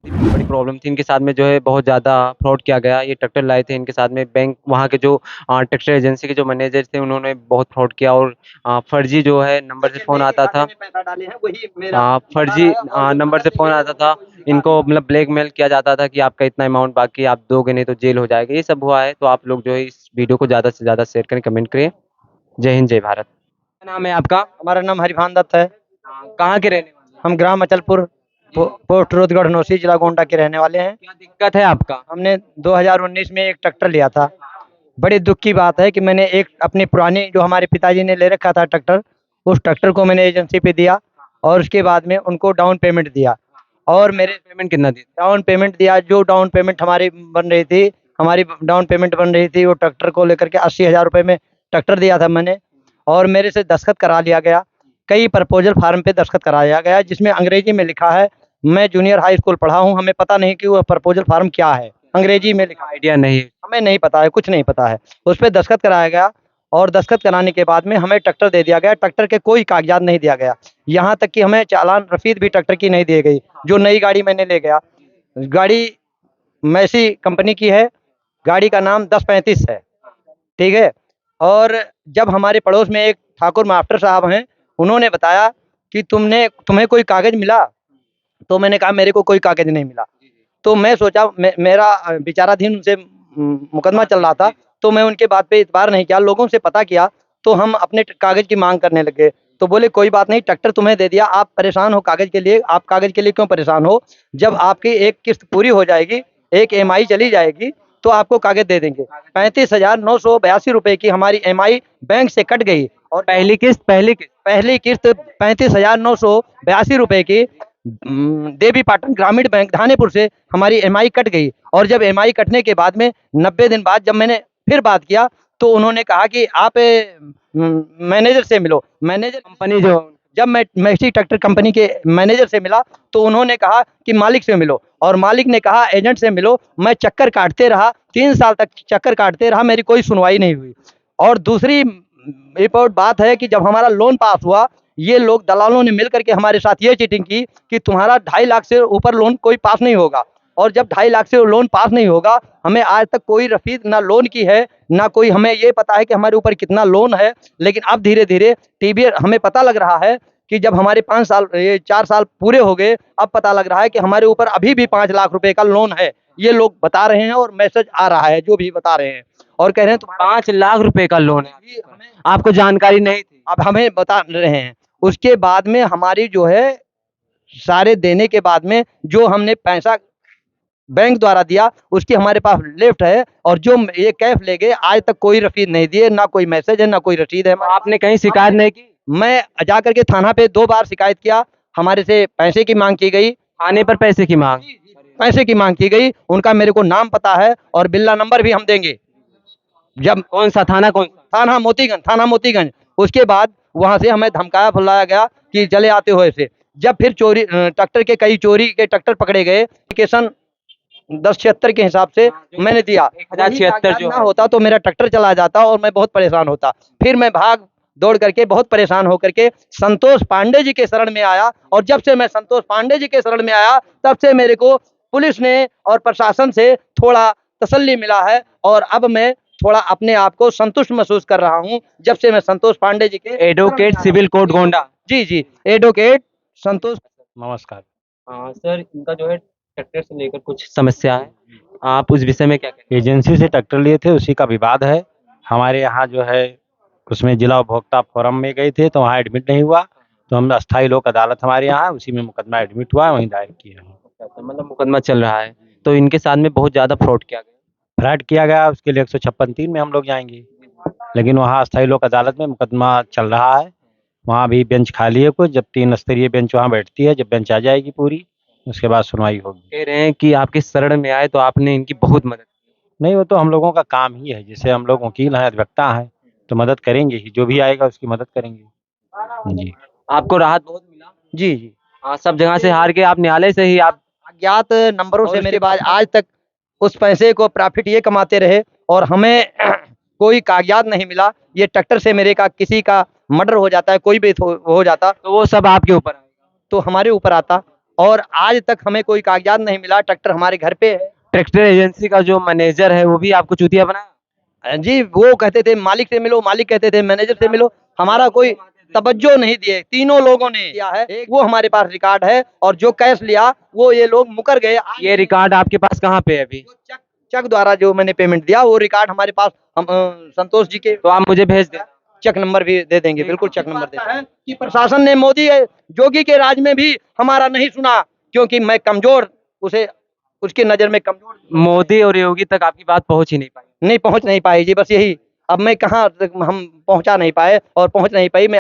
बड़ी प्रॉब्लम थी इनके साथ में जो है बहुत ज़्यादा फ्रॉड किया गया। ये ट्रैक्टर लाए थे इनके साथ में बैंक वहाँ के जो ट्रैक्टर एजेंसी के जो मैनेजर थे उन्होंने बहुत फ्रॉड किया और फर्जी जो है नंबर से फ़ोन आता था। फर्जी नंबर से फ़ोन आता था। इनको मतलब ब्लैकमेल किया जाता था कि आपका इतना अमाउंट बाकी है, आप दोगे नहीं तो जेल हो जाएगा। ये सब हुआ है, तो आप लोग जो है इस वीडियो को ज़्यादा से ज़्यादा शेयर करें, कमेंट करें। जय हिंद, जय भारत। क्या नाम है आपका? हमारा नाम हरिभान दत्त है। कहाँ के रहने वाले हैं? हम ग्राम अचलपुर पोस्ट रोहतगढ़ नौसी जिला गोंडा के रहने वाले हैं। क्या दिक्कत है आपका? हमने 2019 में एक ट्रैक्टर लिया था। बड़ी दुख की बात है कि मैंने एक अपनी पुरानी जो हमारे पिताजी ने ले रखा था ट्रैक्टर, उस ट्रैक्टर को मैंने एजेंसी पे दिया और उसके बाद में उनको डाउन पेमेंट दिया और मेरे पेमेंट कितना दी? डाउन पेमेंट दिया। जो डाउन पेमेंट हमारी डाउन पेमेंट बन रही थी वो ट्रैक्टर को लेकर के 80,000 रुपये में ट्रैक्टर दिया था मैंने और मेरे से दस्तखत करा लिया गया। कई प्रपोजल फार्म पे दस्तखत कराया गया जिसमें अंग्रेजी में लिखा है। मैं जूनियर हाई स्कूल पढ़ा हूँ, हमें पता नहीं कि वो प्रपोजल फार्म क्या है, अंग्रेजी में लिखा है। आइडिया नहीं। हमें नहीं पता है, कुछ नहीं पता है। उस पे दस्तखत कराया गया और दस्तखत कराने के बाद में हमें ट्रैक्टर दे दिया गया। ट्रैक्टर के कोई कागजात नहीं दिया गया, यहाँ तक कि हमें चालान रसीद भी ट्रैक्टर की नहीं दी गई। जो नई गाड़ी मैंने ले गया, गाड़ी मैसी कंपनी की है, गाड़ी का नाम 1035 है, ठीक है। और जब हमारे पड़ोस में एक ठाकुर मास्टर साहब हैं, उन्होंने बताया कि तुम्हें कोई कागज़ मिला? तो मैंने कहा मेरे को कोई कागज़ नहीं मिला। तो मैं सोचा मेरा विचाराधीन उनसे मुकदमा चल रहा था, तो मैं उनके बात पे इतबार नहीं किया। लोगों से पता किया तो हम अपने कागज़ की मांग करने लगे। तो बोले कोई बात नहीं, ट्रैक्टर तुम्हें दे दिया, आप परेशान हो कागज़ के लिए। आप कागज़ के लिए क्यों परेशान हो? जब आपकी एक किस्त पूरी हो जाएगी, एक ईएमआई चली जाएगी, तो आपको कागज़ दे देंगे। 35,982 रुपये की हमारी ईएमआई बैंक से कट गई और पहली किस्त 35,982 रुपये की देवी पाटन ग्रामीण बैंक धानेपुर से हमारी ईएमआई कट गई। और जब ईएमआई कटने के बाद में 90 दिन बाद जब मैंने फिर बात किया तो उन्होंने कहा कि आप मैनेजर से मिलो। मैनेजर कंपनी जो जब मैं मैक्सी ट्रैक्टर कंपनी के मैनेजर से मिला तो उन्होंने कहा कि मालिक से मिलो और मालिक ने कहा एजेंट से मिलो। मैं चक्कर काटते रहा, 3 साल तक चक्कर काटते रहा, मेरी कोई सुनवाई नहीं हुई। और दूसरी रिपोर्ट बात है कि जब हमारा लोन पास हुआ, ये लोग दलालों ने मिल करके हमारे साथ ये चीटिंग की कि तुम्हारा 2.5 लाख से ऊपर लोन कोई पास नहीं होगा। और जब 2.5 लाख से लोन पास नहीं होगा, हमें आज तक कोई रसीद ना लोन की है, ना कोई हमें ये पता है कि हमारे ऊपर कितना लोन है। लेकिन अब धीरे-धीरे टीबी हमें पता लग रहा है कि जब हमारे 5 साल ये 4 साल पूरे हो गए, अब पता लग रहा है कि हमारे ऊपर अभी भी 5 लाख रुपए का लोन है। ये लोग बता रहे हैं और मैसेज आ रहा है, जो भी बता रहे हैं और कह रहे हैं तुम्हारा 5 लाख रुपए का लोन है। जी, हमें आपको जानकारी नहीं थी? अब हमें बता रहे हैं। उसके बाद में हमारी जो है सारे देने के बाद में जो हमने पैसा बैंक द्वारा दिया उसकी हमारे पास लिफ्ट है और जो ये कैश ले गए आज तक कोई रसीद नहीं दिए, ना कोई मैसेज है, ना कोई रसीद है। आपने कहीं शिकायत नहीं की? मैं जा करके थाना पे 2 बार शिकायत किया, हमारे से पैसे की मांग की गई। थाने पर पैसे की माँग? पैसे की मांग की गई, उनका मेरे को नाम पता है और बिल्ला नंबर भी हम देंगे। जब कौन-सा थाना कौन-सा? थाना मोतीगंज। उसके बाद वहाँ से हमें धमकाया फुलाया गया कि चले आते हो ऐसे। जब फिर ट्रैक्टर के कई चोरी के ट्रैक्टर पकड़े गए, एप्लीकेशन 1076 के हिसाब से मैंने दिया। 1076 जो ना है। होता तो मेरा ट्रैक्टर चला जाता और मैं बहुत परेशान होता। फिर मैं भाग दौड़ करके बहुत परेशान होकर के संतोष पांडे जी के शरण में आया और जब से मैं संतोष पांडे जी के शरण में आया, तब से मेरे को पुलिस ने और प्रशासन से थोड़ा तसल्ली मिला है और अब मैं थोड़ा अपने आप को संतुष्ट महसूस कर रहा हूँ, जब से मैं संतोष पांडे जी के एडवोकेट सिविल कोर्ट गोंडा। जी, एडवोकेट संतोष। नमस्कार। सर इनका जो है ट्रैक्टर से लेकर कुछ समस्या है, आप उस विषय में क्या कहेंगे? एजेंसी से ट्रैक्टर लिए थे, उसी का विवाद है। हमारे यहाँ जो है उसमें जिला उपभोक्ता फोरम में गए थे तो वहाँ एडमिट नहीं हुआ, तो हम अस्थायी लोक अदालत हमारे यहाँ है, उसी में मुकदमा एडमिट हुआ है, वहीं दायर किए हैं। मतलब मुकदमा चल रहा है, तो इनके साथ में बहुत ज़्यादा फ्रॉड किया गया। फ्रैड किया गया, उसके लिए 156(3) में हम लोग जाएंगे, लेकिन वहाँ अस्थायी लोक अदालत में मुकदमा चल रहा है। वहाँ भी बेंच खाली है कुछ, जब 3 स्तरीय बेंच वहाँ बैठती है, जब बेंच आ जाएगी पूरी उसके बाद सुनवाई होगी। कह रहे हैं कि आपके शरण में आए तो आपने इनकी बहुत मदद की। नहीं, वो तो हम लोगों का काम ही है, जैसे हम लोग वकील हैं, अधिवक्ता हैं, तो मदद करेंगे ही, जो भी आएगा उसकी मदद करेंगे। जी। आपको राहत बहुत मिला? जी। सब जगह से हार के आप न्यायालय से ही आप अज्ञात नंबरों और से उसके मेरे पास आज तक उस पैसे को प्रॉफिट ये कमाते रहे और हमें कोई कागजात नहीं मिला। ये ट्रैक्टर से मेरे का किसी का मर्डर हो जाता है, कोई भी हो जाता तो वो सब आपके ऊपर आएगा। तो हमारे ऊपर आता। और आज तक हमें कोई कागजात नहीं मिला। ट्रैक्टर हमारे घर पे है। ट्रैक्टर एजेंसी का जो मैनेजर है वो भी आपको चूतिया बनाया? जी, वो कहते थे मालिक से मिलो, मालिक कहते थे मैनेजर से मिलो, हमारा कोई तवज्जो नहीं दिए। तीनों लोगों ने किया है, वो हमारे पास रिकॉर्ड है और जो कैश लिया वो ये लोग मुकर गए। ये रिकॉर्ड आपके पास कहाँ पे है अभी? चेक चेक द्वारा जो मैंने पेमेंट दिया वो रिकॉर्ड हमारे पास, हम संतोष जी के तो आप मुझे भेज दें। चेक नंबर भी दे देंगे, बिल्कुल चेक नंबर दे देंगे। कि प्रशासन ने मोदी योगी के राज में भी हमारा नहीं सुना, क्योंकि मैं कमजोर, उसे उसकी नजर में कमजोर मोदी और योगी तक आपकी बात पहुंच ही नहीं पाई। नहीं पहुंच नहीं पाई जी, बस यही। अब मैं कहाँ हम पहुंचा नहीं पाए और पहुंच नहीं पाई मैं।